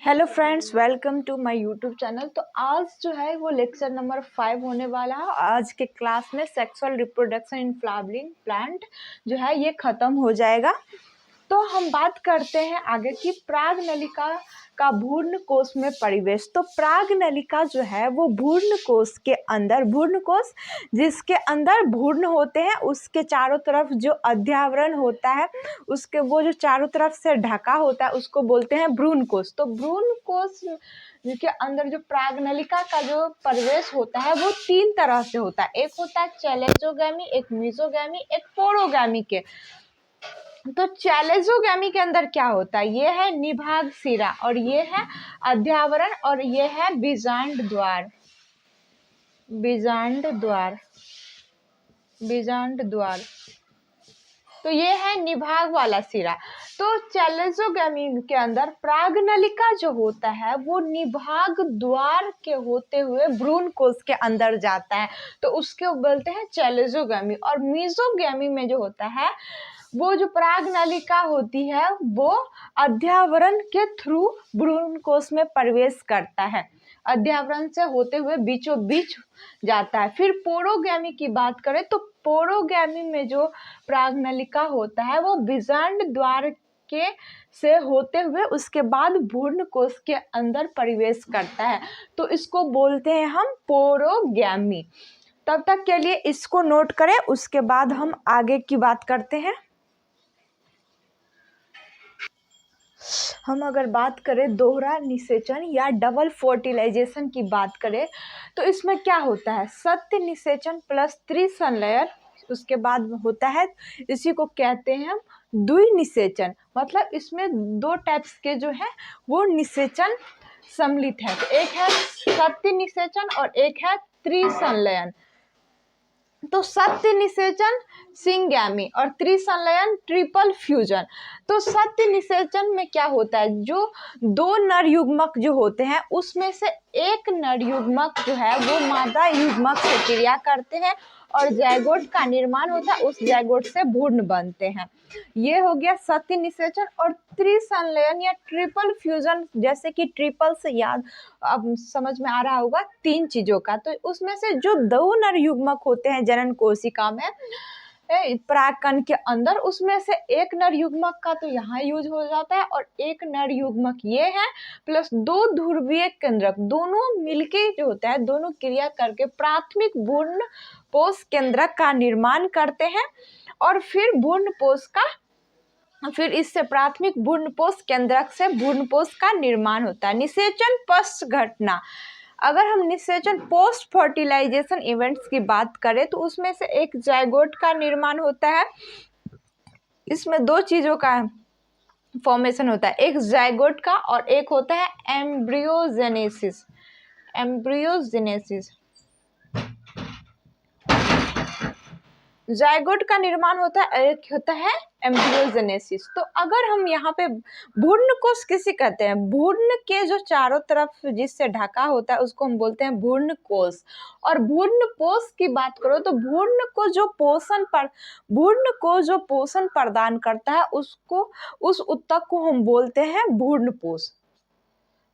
Hello friends, welcome to my YouTube channel. तो आज जो है वो लेक्चर नंबर 5 होने वाला है। आज के क्लास में sexual reproduction in flowering plant जो है ये ख़त्म हो जाएगा। तो हम बात करते हैं आगे की पराग नलिका का भ्रूण कोश में परिवेश। तो पराग नलिका जो है वो भ्रूण कोश के अंदर, भ्रूण कोश जिसके अंदर भ्रूण होते हैं उसके चारों तरफ जो अध्यावरण होता है, उसके वो जो चारों तरफ से ढका होता है उसको बोलते हैं भ्रूण कोश। तो भ्रूण कोश के अंदर जो पराग नलिका का जो परिवेश होता है वो 3 तरह से होता है। एक होता है चैलेंजोगैमी, एक मीजोगैमी, एक पोरोगैमी के। तो चैलेंजोगैमी के अंदर क्या होता है, ये है निभाग सिरा और ये है अध्यावरण और ये है बीजांड द्वार। बीजांड द्वार, बीजांड द्वार। तो ये है निभाग वाला सिरा। तो चैलेंजोगैमी के अंदर पराग नलिका जो होता है वो निभाग द्वार के होते हुए भ्रूण कोश के अंदर जाता है, तो उसके बोलते हैं चैलेंजोगैमी। और मीजोगैमी में जो होता है वो जो पराग नलिका होती है वो अध्यावरण के थ्रू भ्रूण कोश में प्रवेश करता है, अध्यावरण से होते हुए बीचों बीच जाता है। फिर पोरोगैमी की बात करें तो पोरोगैमी में जो पराग नलिका होता है वो बीजांड द्वार के से होते हुए उसके बाद भ्रूण कोश के अंदर प्रवेश करता है, तो इसको बोलते हैं हम पोरोगैमी। तब तक के लिए इसको नोट करें, उसके बाद हम आगे की बात करते हैं। हम अगर बात करें दोहरा निषेचन या डबल फर्टिलाइजेशन की बात करें तो इसमें क्या होता है, सत्य निषेचन प्लस त्रिसंलयन, उसके बाद होता है, इसी को कहते हैं हम द्विनिषेचन। मतलब इसमें 2 टाइप्स के जो है वो निषेचन सम्मिलित है। तो एक है सत्य निषेचन और एक है त्रिसंलयन। तो सत्य निषेचन सिंगैमी और त्रिसंलयन ट्रिपल फ्यूजन। तो सत्य निषेचन में क्या होता है, जो 2 नर युग्मक जो होते हैं उसमें से एक नर युग्मक जो है वो मादा युग्मक से क्रिया करते हैं और जायगोट का निर्माण होता है, उस जायगोट से भ्रूण बनते हैं। ये हो गया सत्य निषेचन। और त्रिसंलयन या ट्रिपल फ्यूजन, जैसे कि ट्रिपल से याद अब समझ में आ रहा होगा 3 चीजों का। तो उसमें से जो 2 नर युग्मक होते हैं जनन कोशिका में परागकण के अंदर, उसमें से एक नर युग्मक का तो यहाँ यूज हो जाता है और एक नर युग्मक ये है, प्लस 2 ध्रुवीय केंद्रक, दोनों मिलके जो होता है दोनों क्रिया करके प्राथमिक भ्रूण पोष केंद्रक का निर्माण करते हैं और फिर इससे प्राथमिक भ्रूणपोष केंद्रक से भ्रूणपोष का निर्माण होता है। निषेचन पश्च घटना, अगर हम निषेचन पोस्ट फर्टिलाइजेशन इवेंट्स की बात करें तो उसमें से एक जायगोट का निर्माण होता है। इसमें 2 चीजों का फॉर्मेशन होता है, एक जायगोट का और एक होता है एम्ब्रियोजेनेसिस। एम्ब्रियोजेनेसिस, जायगोट का निर्माण होता है, एक होता है एम्ब्रियोजेनेसिस। तो अगर हम यहाँ पे भ्रूण कोश किसे कहते हैं, भ्रूण के जो चारों तरफ जिससे ढका होता है उसको हम बोलते हैं भ्रूण कोश। और भ्रूण पोष की बात करो तो भ्रूण को जो पोषण प्रदान करता है उसको, उस उत्तक को हम बोलते हैं भ्रूण पोष।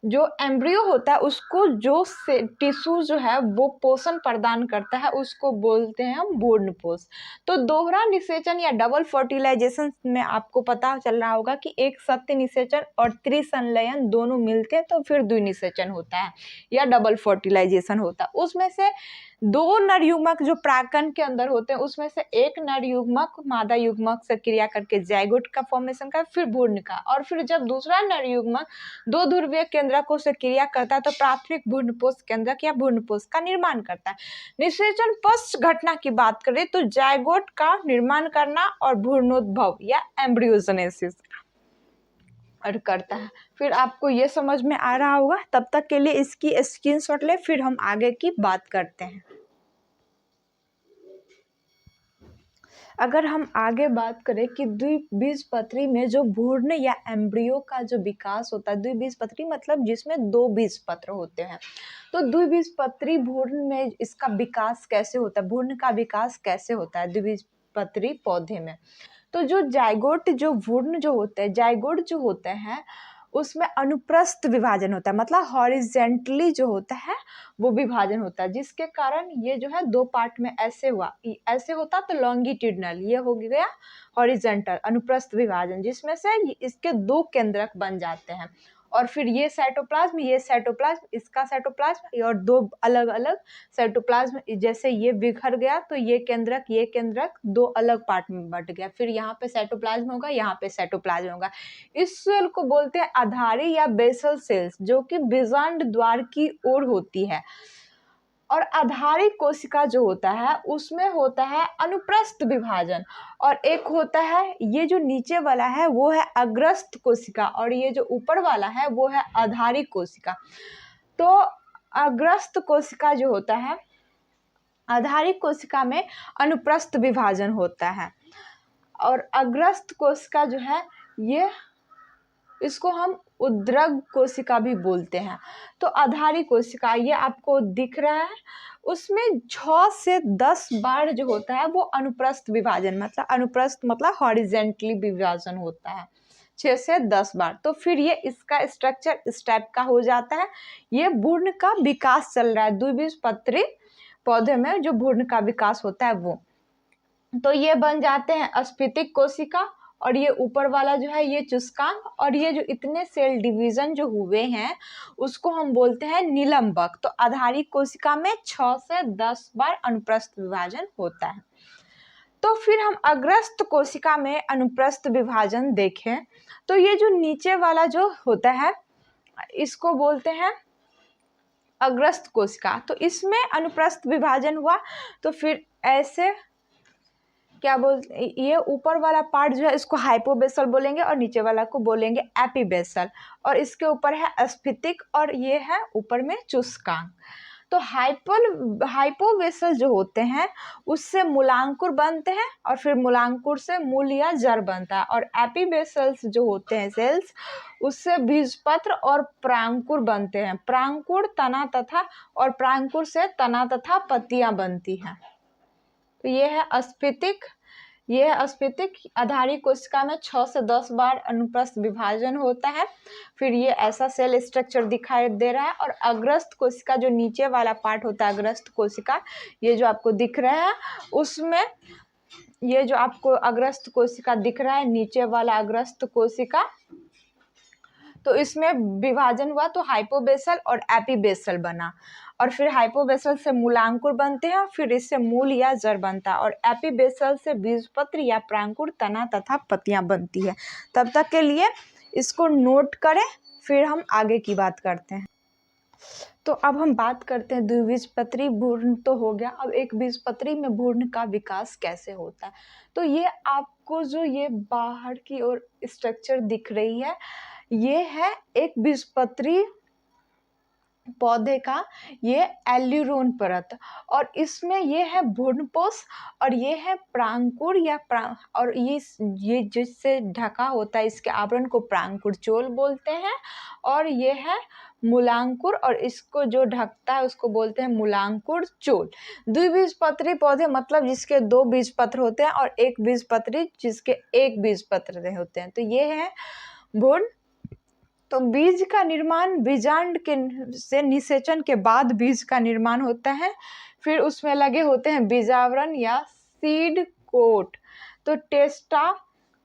जो एम्ब्रियो होता है उसको जो टिश्यू जो है वो पोषण प्रदान करता है उसको बोलते हैं हम भ्रूण पोष। तो दोहरा निषेचन या डबल फर्टिलाइजेशन में आपको पता चल रहा होगा कि एक सत्य निषेचन और त्रिसंलयन दोनों मिलते हैं तो फिर द्विनिषेचन होता है या डबल फर्टिलाइजेशन होता है। उसमें से 2 नर युग्मक जो परागकण के अंदर होते हैं उसमें से एक नर युग्मक मादा युग्मक से क्रिया करके जायगोट का फॉर्मेशन का, फिर भ्रूण का, और फिर जब दूसरा नर युग्मक 2 ध्रुवीय केंद्रकों से क्रिया करता है तो प्राथमिक भ्रूणपोष केंद्रक या भ्रूणपोष का निर्माण करता है। निषेचन पश्च घटना की बात करें तो जायगोट का निर्माण करना और भ्रूणोद्भव या एम्ब्रियोजेनेसिस करता है। फिर आपको ये समझ में आ रहा होगा, तब तक के लिए इसकी स्क्रीनशॉट ले, फिर हम आगे की बात करते हैं। अगर हम आगे बात करें कि द्विबीजपत्री में जो भ्रूण या एम्ब्रियो का जो विकास होता है, द्विबीजपत्री मतलब जिसमें 2 बीजपत्र होते हैं, तो द्विबीजपत्री भ्रूण में इसका विकास कैसे होता है, भ्रूण का विकास कैसे होता है द्विबीजपत्री पौधे में। तो जो जायगोट जो भ्रूण जो होते हैं, जायगोट जो होते हैं उसमें अनुप्रस्थ विभाजन होता है, मतलब हॉरिजेंटली जो होता है वो विभाजन होता है, जिसके कारण ये जो है दो पार्ट में ऐसे हुआ, ऐसे होता तो लॉन्गिट्यूडनल, ये हो गया हॉरिजेंटल अनुप्रस्थ विभाजन, जिसमें से इसके दो केंद्रक बन जाते हैं और फिर ये साइटोप्लाज्म, इसका साइटोप्लाज्म और दो अलग अलग साइटोप्लाज्म, जैसे ये बिखर गया तो ये केंद्रक दो अलग पार्ट में बट गया, फिर यहाँ पे साइटोप्लाज्म होगा, यहाँ पे साइटोप्लाज्म होगा। इस सेल को बोलते हैं आधारी या बेसल सेल्स, जो कि बीजांड द्वार की ओर होती है। और आधारिक कोशिका जो होता है उसमें होता है अनुप्रस्थ विभाजन, और एक होता है ये जो नीचे वाला है वो है अग्रस्थ कोशिका, और ये जो ऊपर वाला है वो है आधारिक कोशिका। तो अग्रस्थ कोशिका जो होता है, आधारिक कोशिका में अनुप्रस्थ विभाजन होता है, और अग्रस्थ कोशिका जो है ये, इसको हम उद्रग कोशिका भी बोलते हैं। तो आधारिक कोशिका ये आपको दिख रहा है, उसमें 6 से 10 बार जो होता है वो अनुप्रस्थ विभाजन, मतलब अनुप्रस्थ मतलब हॉरिजेंटली विभाजन होता है 6 से 10 बार। तो फिर ये इसका स्ट्रक्चर इस टाइप का हो जाता है। ये भ्रूण का विकास चल रहा है, द्विबीजपत्री पौधे में जो भ्रूण का विकास होता है वो। तो ये बन जाते हैं अस्फीतिक कोशिका, और ये ऊपर वाला जो है ये चुस्कांग, और ये जो इतने सेल डिवीजन जो हुए हैं उसको हम बोलते हैं निलंबक। तो आधारिक कोशिका में 6 से 10 बार अनुप्रस्थ विभाजन होता है। तो फिर हम अग्रस्थ कोशिका में अनुप्रस्थ विभाजन देखें तो ये जो नीचे वाला जो होता है इसको बोलते हैं अग्रस्थ कोशिका। तो इसमें अनुप्रस्थ विभाजन हुआ तो फिर ऐसे क्या बोलते, ये ऊपर वाला पार्ट जो है इसको हाइपोबेसल बोलेंगे और नीचे वाला को बोलेंगे एपीबेसल, और इसके ऊपर है अस्फीतिक और ये है ऊपर में चुस्कांग। तो हाइपोबेसल जो होते हैं उससे मूलांकुर बनते हैं, और फिर मूलांकुर से मूल या जड़ बनता है, और एपीबेसल्स जो होते हैं सेल्स उससे बीजपत्र और प्रांकुर बनते हैं। प्रांकुर तना तथा, और प्रांकुर से तना तथा पत्तियां बनती हैं। तो ये है अस्फीतिक आधारिक कोशिका में 6 से 10 बार अनुप्रस्थ विभाजन होता है। फिर ये ऐसा सेल स्ट्रक्चर दिखाई दे रहा है। और अग्रस्थ कोशिका जो नीचे वाला पार्ट होता है अग्रस्थ कोशिका, ये जो आपको दिख रहा है उसमें, ये जो आपको अग्रस्थ कोशिका दिख रहा है नीचे वाला अग्रस्थ कोशिका, तो इसमें विभाजन हुआ तो हाइपोबेसल और एपीबेसल बना, और फिर हाइपोबेसल से मूलांकुर बनते हैं, फिर इससे मूल या जड़ बनता है, और एपीबेसल से बीजपत्र या प्रांकुर तना तथा पत्तियां बनती है। तब तक के लिए इसको नोट करें, फिर हम आगे की बात करते हैं। तो अब हम बात करते हैं द्विबीजपत्री भ्रूण तो हो गया, अब एक बीजपत्री में भ्रूण का विकास कैसे होता है। तो ये आपको जो ये बाहर की ओर स्ट्रक्चर दिख रही है ये है एक बीजपत्री पौधे का ये एल्यूरोन परत, और इसमें ये है भ्रूणपोष और ये है प्रांकुर या और ये जिससे ढका होता है इसके आवरण को प्रांकुर चोल बोलते हैं, और ये है मूलांकुर और इसको जो ढकता है उसको बोलते हैं मूलांकुर चोल। द्विबीजपत्री पौधे मतलब जिसके 2 बीजपत्र होते हैं और एक बीजपत्री जिसके 1 बीजपत्र होते हैं। तो ये है भ्रूण। तो बीज का निर्माण बीजांड के से निषेचन के बाद बीज का निर्माण होता है, फिर उसमें लगे होते हैं बीजावरण या सीड कोट। तो टेस्टा,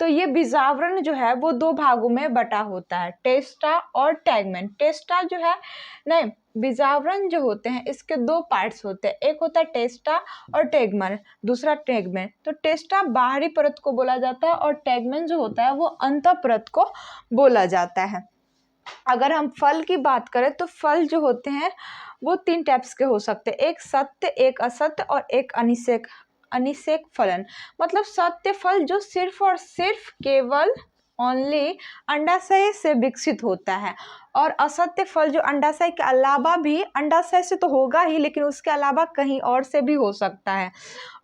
तो ये बीजावरण जो है वो 2 भागों में बटा होता है, टेस्टा और टैगमेन। टेस्टा जो है नहीं, बीजावरण जो होते हैं इसके 2 पार्ट्स होते हैं, एक होता है टेस्टा और टैगमेन, दूसरा टैगमेन। तो टेस्टा बाहरी परत को बोला जाता है और टैगमेन जो होता है वो अंतः परत को बोला जाता है। अगर हम फल की बात करें तो फल जो होते हैं वो 3 टाइप्स के हो सकते हैं, एक सत्य, एक असत्य और एक अनिषेक फलन। मतलब सत्य फल जो सिर्फ और सिर्फ केवल ओनली अंडाशय से विकसित होता है, और असत्य फल जो अंडाशय के अलावा भी, अंडाशय से तो होगा ही लेकिन उसके अलावा कहीं और से भी हो सकता है।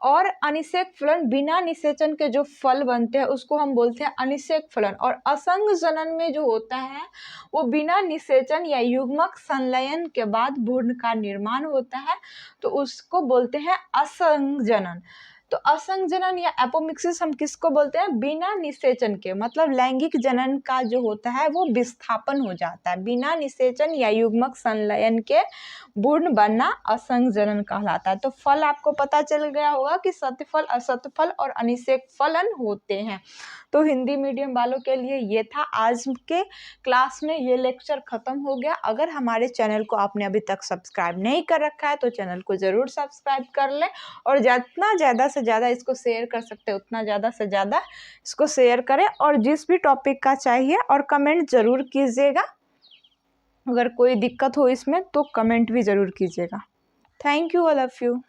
और अनिषेक फलन बिना निषेचन के जो फल बनते हैं उसको हम बोलते हैं अनिषेक फलन। और असंग जनन में जो होता है वो बिना निषेचन या युग्मक संलयन के बाद भ्रूण का निर्माण होता है, तो उसको बोलते हैं असंग जनन। तो असंग जनन या एपोमिक्सिस हम किसको बोलते हैं? बिना निषेचन के, मतलब लैंगिक जनन का जो होता है वो विस्थापन हो जाता है। बिना निषेचन या युग्मक संलयन के भ्रूण बनना असंग जनन कहलाता है। तो फल आपको पता चल गया होगा कि सत्य फल, असत्य फल और अनिषेक फलन होते हैं। तो हिंदी मीडियम वालों के लिए ये था आज के क्लास में, ये लेक्चर खत्म हो गया। अगर हमारे चैनल को आपने अभी तक सब्सक्राइब नहीं कर रखा है तो चैनल को ज़रूर सब्सक्राइब कर लें, और जितना ज़्यादा से ज़्यादा इसको शेयर कर सकते हैं उतना ज़्यादा से ज़्यादा इसको शेयर करें, और जिस भी टॉपिक का चाहिए और कमेंट ज़रूर कीजिएगा। अगर कोई दिक्कत हो इसमें तो कमेंट भी ज़रूर कीजिएगा। Thank you all of you.